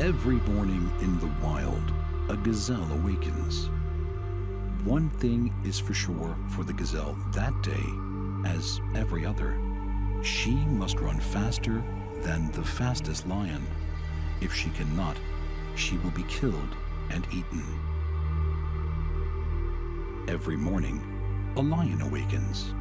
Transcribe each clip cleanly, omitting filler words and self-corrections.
Every morning in the wild, a gazelle awakens. One thing is for sure for the gazelle that day, as every other. She must run faster than the fastest lion. If she cannot, she will be killed and eaten. Every morning, a lion awakens.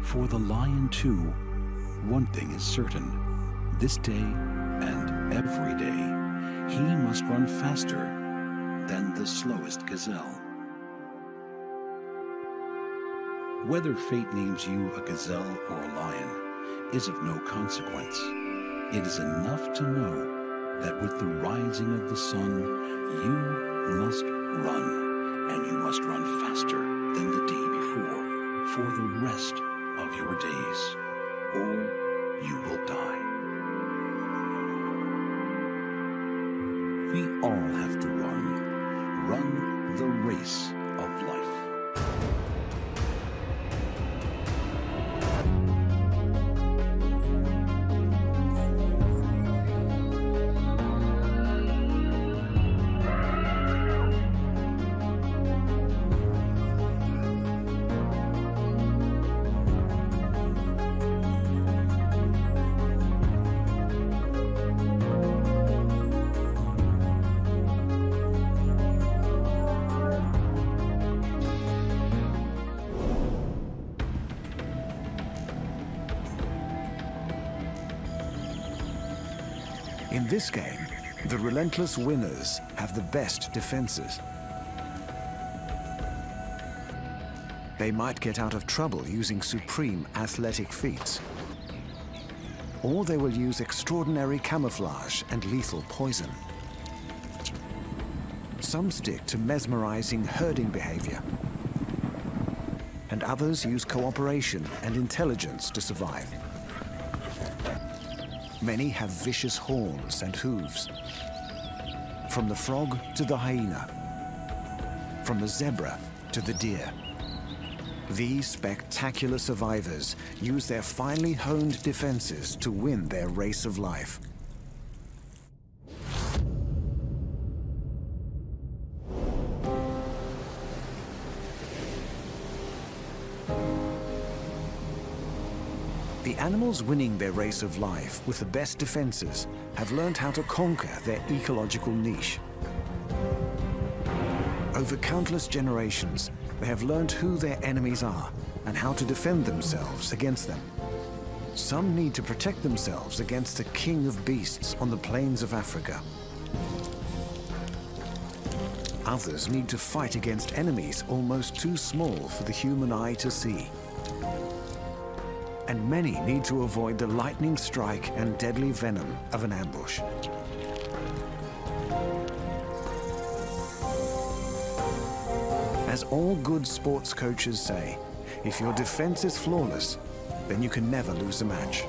For the lion too, one thing is certain. This day and every day, he must run faster than the slowest gazelle. Whether fate names you a gazelle or a lion is of no consequence. It is enough to know that with the rising of the sun, you must run, and you must run faster than the day before for the rest of your days, or you will die. We all have to run the race of life. In this game, the relentless winners have the best defenses. They might get out of trouble using supreme athletic feats, or they will use extraordinary camouflage and lethal poison. Some stick to mesmerizing herding behavior, and others use cooperation and intelligence to survive. Many have vicious horns and hooves. From the frog to the hyena, from the zebra to the deer. These spectacular survivors use their finely honed defenses to win their race of life. The animals winning their race of life with the best defenses have learned how to conquer their ecological niche. Over countless generations, they have learned who their enemies are and how to defend themselves against them. Some need to protect themselves against the king of beasts on the plains of Africa. Others need to fight against enemies almost too small for the human eye to see. And many need to avoid the lightning strike and deadly venom of an ambush. As all good sports coaches say, if your defense is flawless, then you can never lose a match.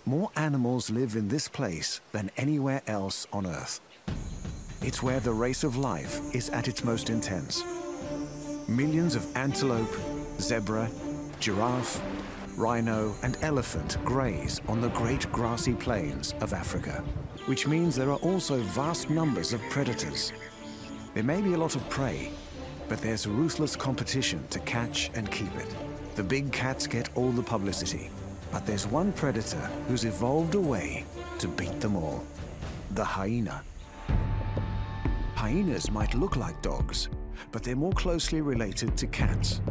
More animals live in this place than anywhere else on Earth. It's where the race of life is at its most intense. Millions of antelope, zebra, giraffe, rhino, and elephant graze on the great grassy plains of Africa, which means there are also vast numbers of predators. There may be a lot of prey, but there's ruthless competition to catch and keep it. The big cats get all the publicity, but there's one predator who's evolved a way to beat them all: the hyena. Hyenas might look like dogs, but they're more closely related to cats.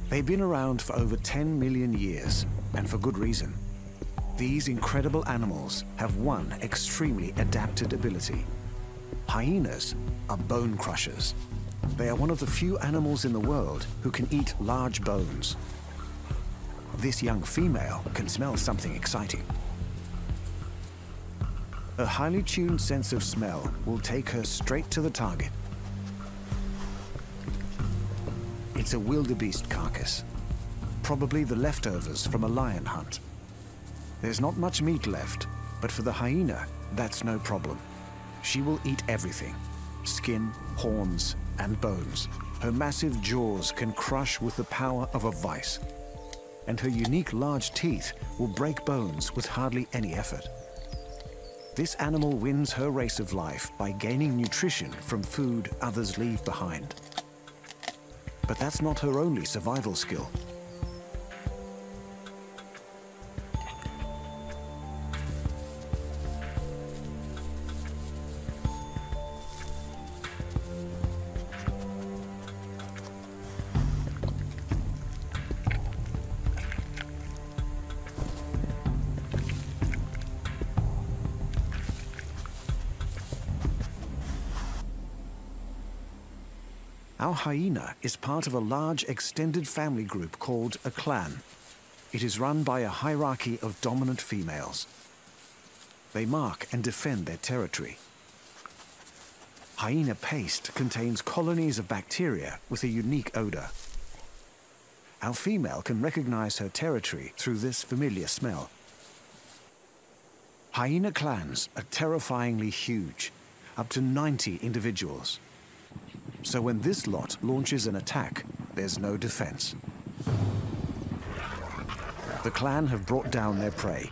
They've been around for over 10 million years, and for good reason. These incredible animals have one extremely adapted ability. Hyenas are bone crushers. They are one of the few animals in the world who can eat large bones. This young female can smell something exciting. A highly tuned sense of smell will take her straight to the target. It's a wildebeest carcass, probably the leftovers from a lion hunt. There's not much meat left, but for the hyena, that's no problem. She will eat everything: skin, horns, and bones. Her massive jaws can crush with the power of a vice, and her unique large teeth will break bones with hardly any effort. This animal wins her race of life by gaining nutrition from food others leave behind. But that's not her only survival skill. Our hyena is part of a large extended family group called a clan. It is run by a hierarchy of dominant females. They mark and defend their territory. Hyena paste contains colonies of bacteria with a unique odor. Our female can recognize her territory through this familiar smell. Hyena clans are terrifyingly huge, up to 90 individuals. So when this lot launches an attack, there's no defense. The clan have brought down their prey.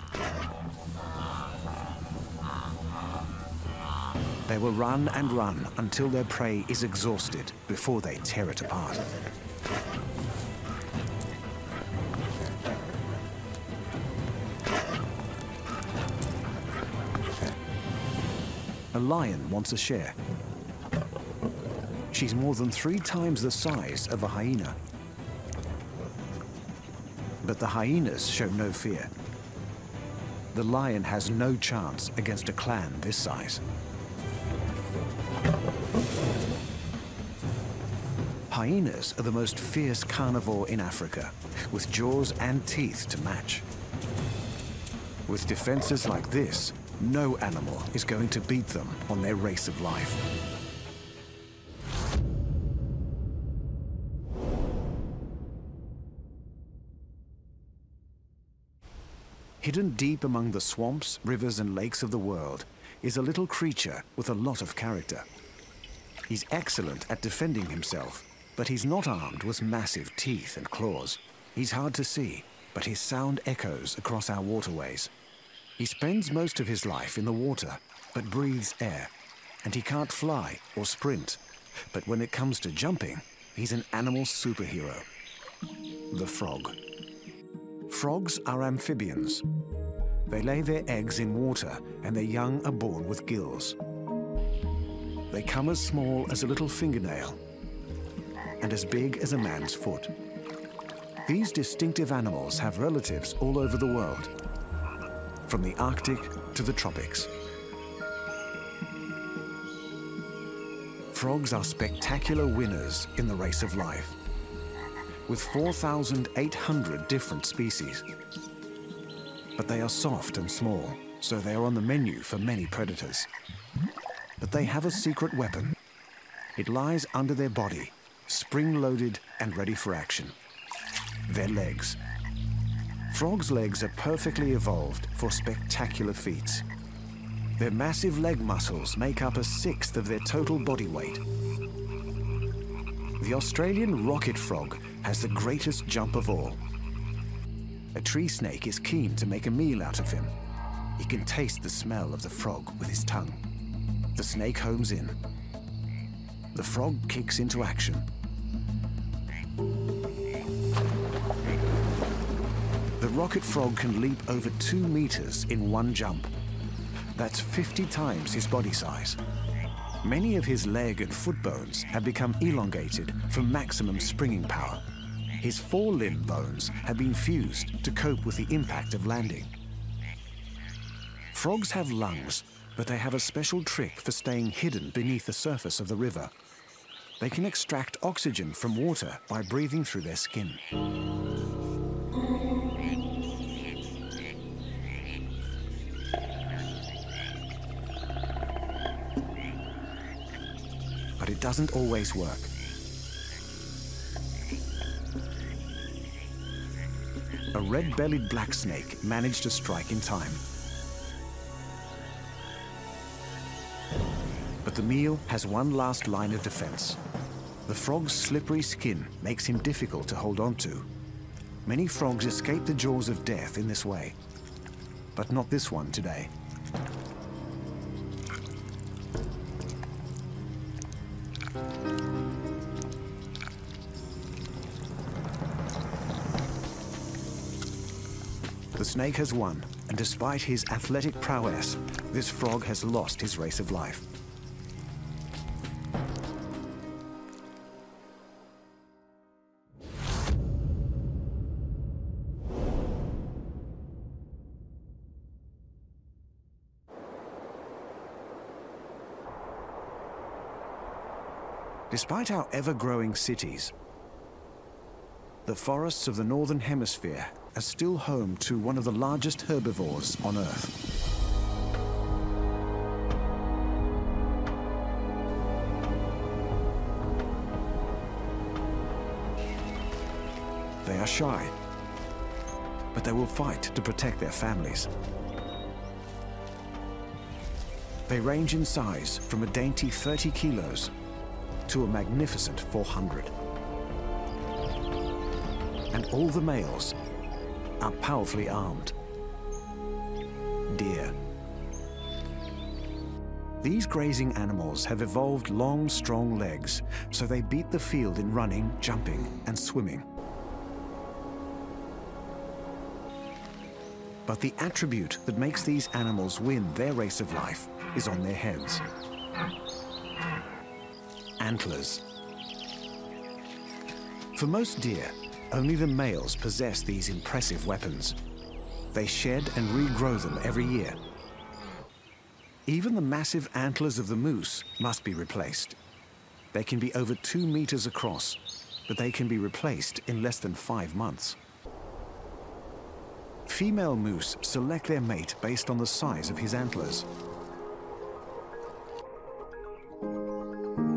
They will run and run until their prey is exhausted before they tear it apart. A lion wants a share. She's more than 3 times the size of a hyena. But the hyenas show no fear. The lion has no chance against a clan this size. Hyenas are the most fierce carnivore in Africa, with jaws and teeth to match. With defenses like this, no animal is going to beat them on their race of life. Hidden deep among the swamps, rivers, and lakes of the world is a little creature with a lot of character. He's excellent at defending himself, but he's not armed with massive teeth and claws. He's hard to see, but his sound echoes across our waterways. He spends most of his life in the water, but breathes air, and he can't fly or sprint. But when it comes to jumping, he's an animal superhero. The frog. Frogs are amphibians. They lay their eggs in water, and their young are born with gills. They come as small as a little fingernail and as big as a man's foot. These distinctive animals have relatives all over the world, from the Arctic to the tropics. Frogs are spectacular winners in the race of life, with 4,800 different species. But they are soft and small, so they are on the menu for many predators. But they have a secret weapon. It lies under their body, spring-loaded and ready for action. Their legs. Frogs' legs are perfectly evolved for spectacular feats. Their massive leg muscles make up 1/6 of their total body weight. The Australian rocket frog has the greatest jump of all. A tree snake is keen to make a meal out of him. He can taste the smell of the frog with his tongue. The snake homes in. The frog kicks into action. The rocket frog can leap over 2 meters in one jump. That's 50 times his body size. Many of his leg and foot bones have become elongated for maximum springing power. His forelimb bones have been fused to cope with the impact of landing. Frogs have lungs, but they have a special trick for staying hidden beneath the surface of the river. They can extract oxygen from water by breathing through their skin. But it doesn't always work. A red-bellied black snake managed to strike in time. But the meal has one last line of defense. The frog's slippery skin makes him difficult to hold on to. Many frogs escape the jaws of death in this way, but not this one today. The snake has won, and despite his athletic prowess, this frog has lost his race of life. Despite our ever-growing cities, the forests of the Northern Hemisphere are still home to one of the largest herbivores on Earth. They are shy, but they will fight to protect their families. They range in size from a dainty 30 kilos to a magnificent 400. And all the males are powerfully armed. Deer. These grazing animals have evolved long, strong legs, so they beat the field in running, jumping, and swimming. But the attribute that makes these animals win their race of life is on their heads. Antlers. For most deer, only the males possess these impressive weapons. They shed and regrow them every year. Even the massive antlers of the moose must be replaced. They can be over 2 meters across, but they can be replaced in less than 5 months. Female moose select their mate based on the size of his antlers.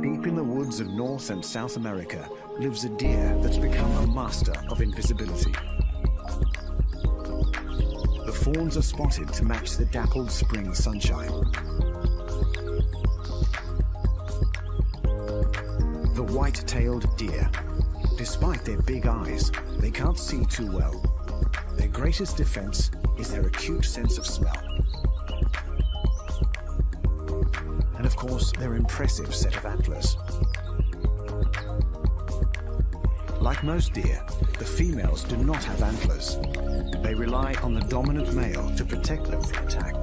Deep in the woods of North and South America lives a deer that's become a master of invisibility. The fawns are spotted to match the dappled spring sunshine. The white-tailed deer. Despite their big eyes, they can't see too well. Their greatest defense is their acute sense of smell. And of course, their impressive set of antlers. Like most deer, the females do not have antlers. They rely on the dominant male to protect them from attack.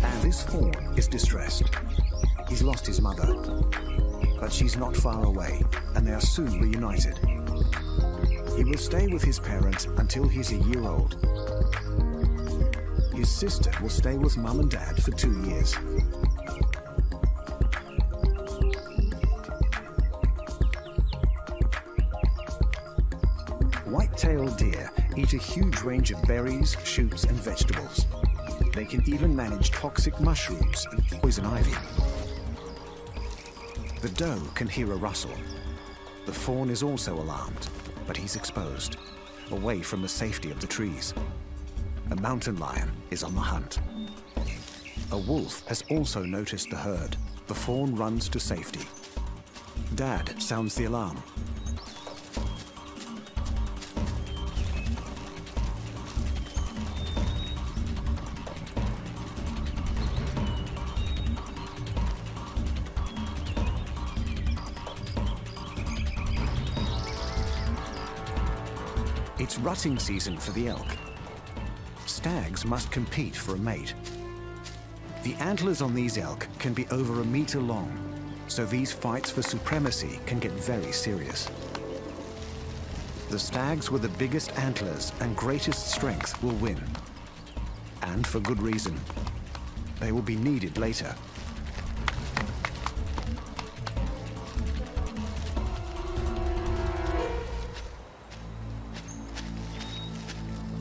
And this fawn is distressed. He's lost his mother, but she's not far away, and they are soon reunited. He will stay with his parents until he's a year old. His sister will stay with Mum and Dad for 2 years. White-tailed deer eat a huge range of berries, shoots, and vegetables. They can even manage toxic mushrooms and poison ivy. The doe can hear a rustle. The fawn is also alarmed, but he's exposed, away from the safety of the trees. A mountain lion is on the hunt. A wolf has also noticed the herd. The fawn runs to safety. Dad sounds the alarm. It's rutting season for the elk. Stags must compete for a mate. The antlers on these elk can be over 1 meter long, so these fights for supremacy can get very serious. The stags with the biggest antlers and greatest strength will win. And for good reason. They will be needed later.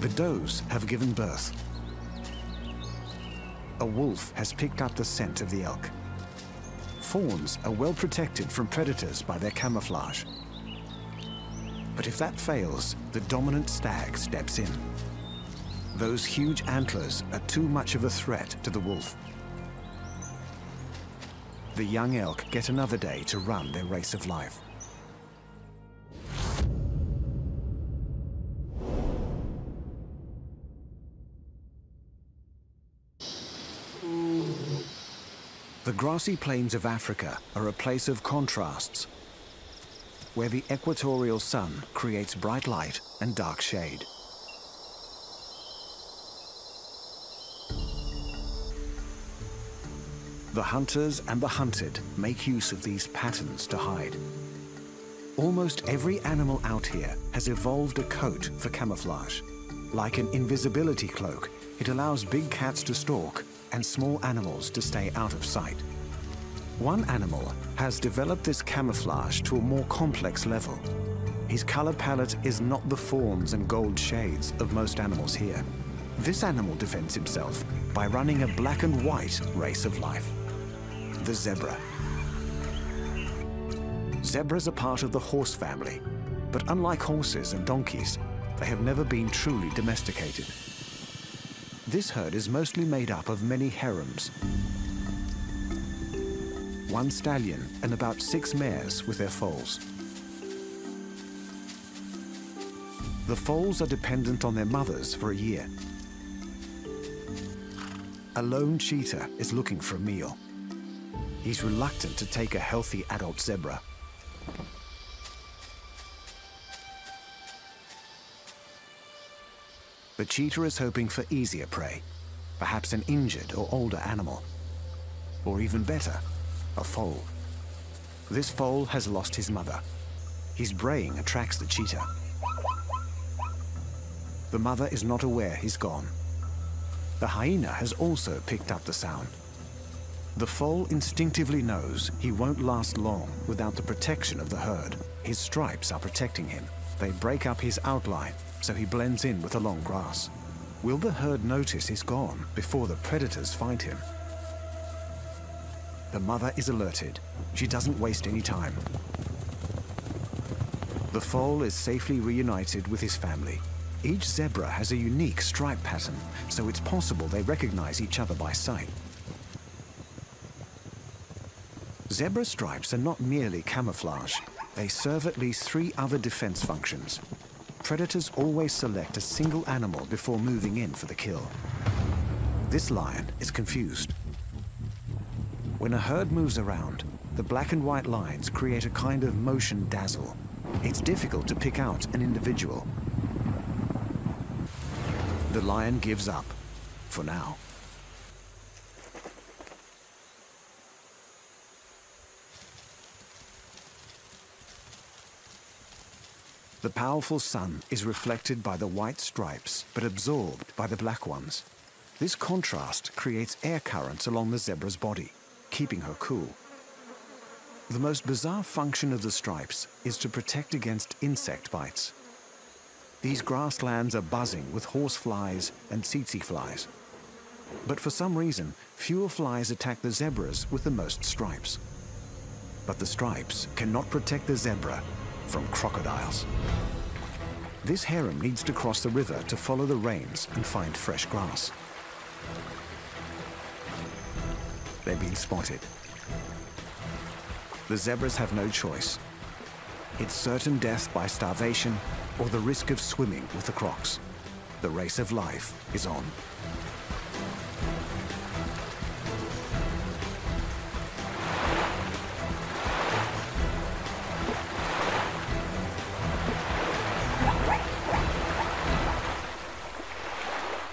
The does have given birth. A wolf has picked up the scent of the elk. Fawns are well protected from predators by their camouflage. But if that fails, the dominant stag steps in. Those huge antlers are too much of a threat to the wolf. The young elk get another day to run their race of life. The grassy plains of Africa are a place of contrasts, where the equatorial sun creates bright light and dark shade. The hunters and the hunted make use of these patterns to hide. Almost every animal out here has evolved a coat for camouflage. Like an invisibility cloak, it allows big cats to stalk and small animals to stay out of sight. One animal has developed this camouflage to a more complex level. His color palette is not the fawns and gold shades of most animals here. This animal defends himself by running a black and white race of life. The zebra. Zebras are part of the horse family, but unlike horses and donkeys, they have never been truly domesticated. This herd is mostly made up of many harems. One stallion and about 6 mares with their foals. The foals are dependent on their mothers for a year. A lone cheetah is looking for a meal. He's reluctant to take a healthy adult zebra. The cheetah is hoping for easier prey, perhaps an injured or older animal. Or even better, a foal. This foal has lost his mother. His braying attracts the cheetah. The mother is not aware he's gone. The hyena has also picked up the sound. The foal instinctively knows he won't last long without the protection of the herd. His stripes are protecting him. They break up his outline, so he blends in with the long grass. Will the herd notice he's gone before the predators find him? The mother is alerted. She doesn't waste any time. The foal is safely reunited with his family. Each zebra has a unique stripe pattern, so it's possible they recognize each other by sight. Zebra stripes are not merely camouflage. They serve at least 3 other defense functions. Predators always select a single animal before moving in for the kill. This lion is confused. When a herd moves around, the black and white lines create a kind of motion dazzle. It's difficult to pick out an individual. The lion gives up, for now. The powerful sun is reflected by the white stripes, but absorbed by the black ones. This contrast creates air currents along the zebra's body, keeping her cool. The most bizarre function of the stripes is to protect against insect bites. These grasslands are buzzing with horseflies and tsetse flies. But for some reason, fewer flies attack the zebras with the most stripes. But the stripes cannot protect the zebra from crocodiles. This harem needs to cross the river to follow the rains and find fresh grass. They've been spotted. The zebras have no choice. It's certain death by starvation or the risk of swimming with the crocs. The race of life is on.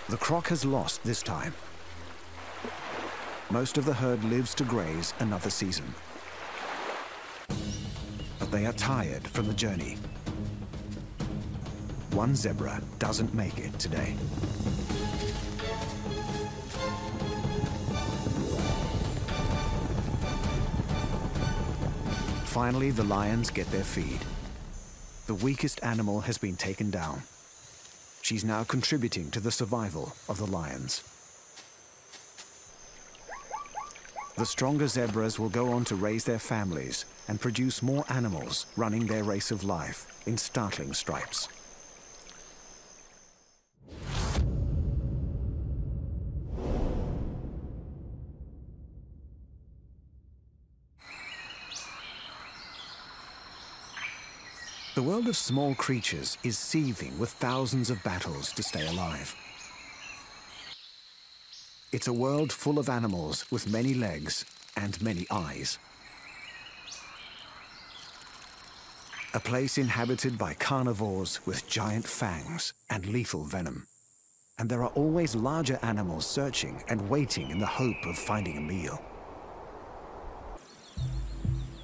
The croc has lost this time. Most of the herd lives to graze another season. But they are tired from the journey. One zebra doesn't make it today. Finally, the lions get their feed. The weakest animal has been taken down. She's now contributing to the survival of the lions. The stronger zebras will go on to raise their families and produce more animals running their race of life in startling stripes. The world of small creatures is seething with thousands of battles to stay alive. It's a world full of animals with many legs and many eyes. A place inhabited by carnivores with giant fangs and lethal venom. And there are always larger animals searching and waiting in the hope of finding a meal.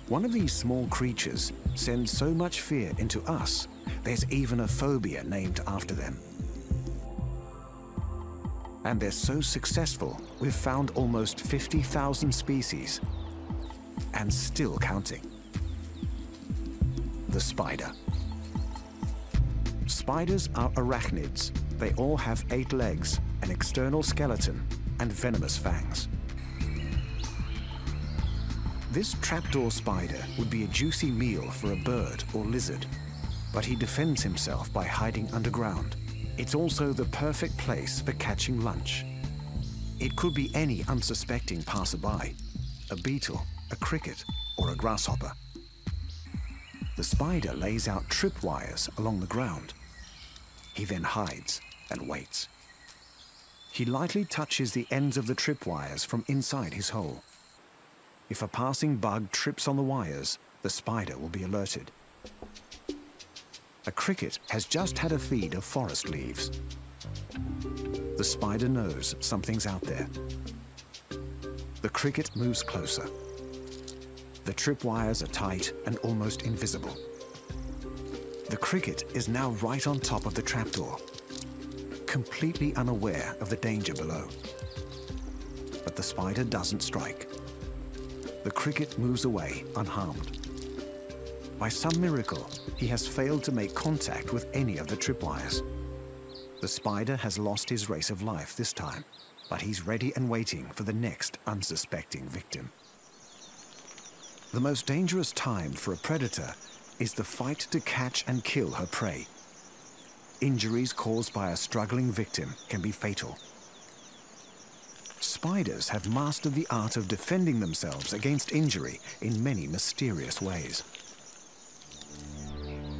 One of these small creatures sends so much fear into us, there's even a phobia named after them. And they're so successful, we've found almost 50,000 species, and still counting. The spider. Spiders are arachnids. They all have 8 legs, an external skeleton, and venomous fangs. This trapdoor spider would be a juicy meal for a bird or lizard, but he defends himself by hiding underground. It's also the perfect place for catching lunch. It could be any unsuspecting passerby, a beetle, a cricket, or a grasshopper. The spider lays out tripwires along the ground. He then hides and waits. He lightly touches the ends of the tripwires from inside his hole. If a passing bug trips on the wires, the spider will be alerted. A cricket has just had a feed of forest leaves. The spider knows something's out there. The cricket moves closer. The tripwires are tight and almost invisible. The cricket is now right on top of the trapdoor, completely unaware of the danger below. But the spider doesn't strike. The cricket moves away unharmed. By some miracle, he has failed to make contact with any of the tripwires. The spider has lost his race of life this time, but he's ready and waiting for the next unsuspecting victim. The most dangerous time for a predator is the fight to catch and kill her prey. Injuries caused by a struggling victim can be fatal. Spiders have mastered the art of defending themselves against injury in many mysterious ways.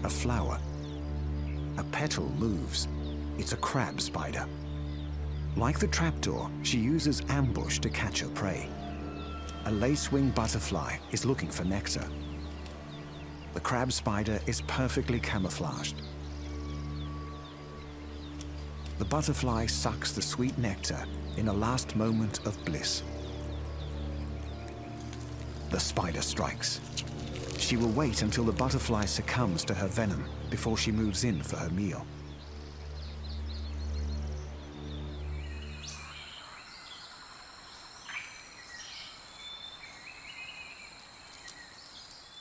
A flower. A petal moves. It's a crab spider. Like the trapdoor, she uses ambush to catch her prey. A lace-winged butterfly is looking for nectar. The crab spider is perfectly camouflaged. The butterfly sucks the sweet nectar in a last moment of bliss. The spider strikes. She will wait until the butterfly succumbs to her venom before she moves in for her meal.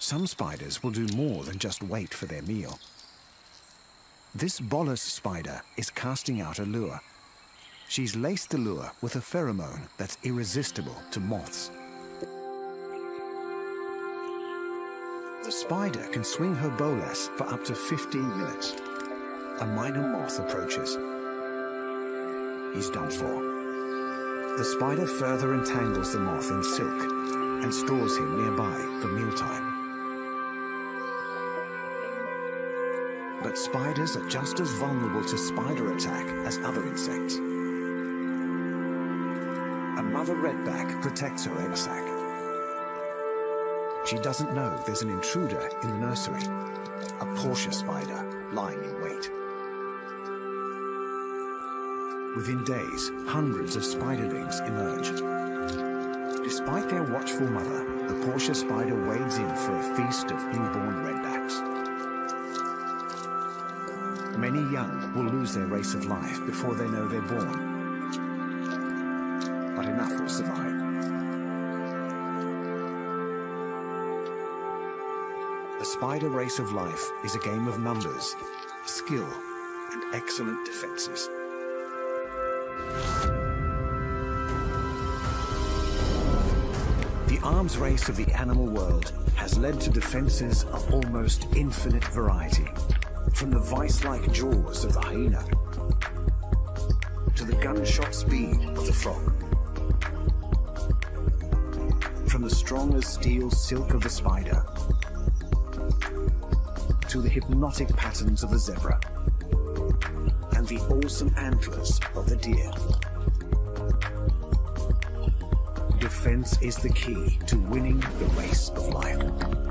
Some spiders will do more than just wait for their meal. This bolus spider is casting out a lure. She's laced the lure with a pheromone that's irresistible to moths. The spider can swing her bolas for up to 15 minutes. A minor moth approaches. He's done for. The spider further entangles the moth in silk and stores him nearby for mealtime. But spiders are just as vulnerable to spider attack as other insects. A mother redback protects her egg sac. She doesn't know there's an intruder in the nursery, a Portia spider lying in wait. Within days, hundreds of spiderlings emerge. Despite their watchful mother, the Portia spider wades in for a feast of newborn redbacks. Many young will lose their race of life before they know they're born. But enough will survive. The spider race of life is a game of numbers, skill, and excellent defenses. arms race of the animal world has led to defenses of almost infinite variety, from the vice-like jaws of the hyena to the gunshot speed of the frog, from the strong as steel silk of the spider to the hypnotic patterns of the zebra and the awesome antlers of the deer. Defense is the key to winning the race of life.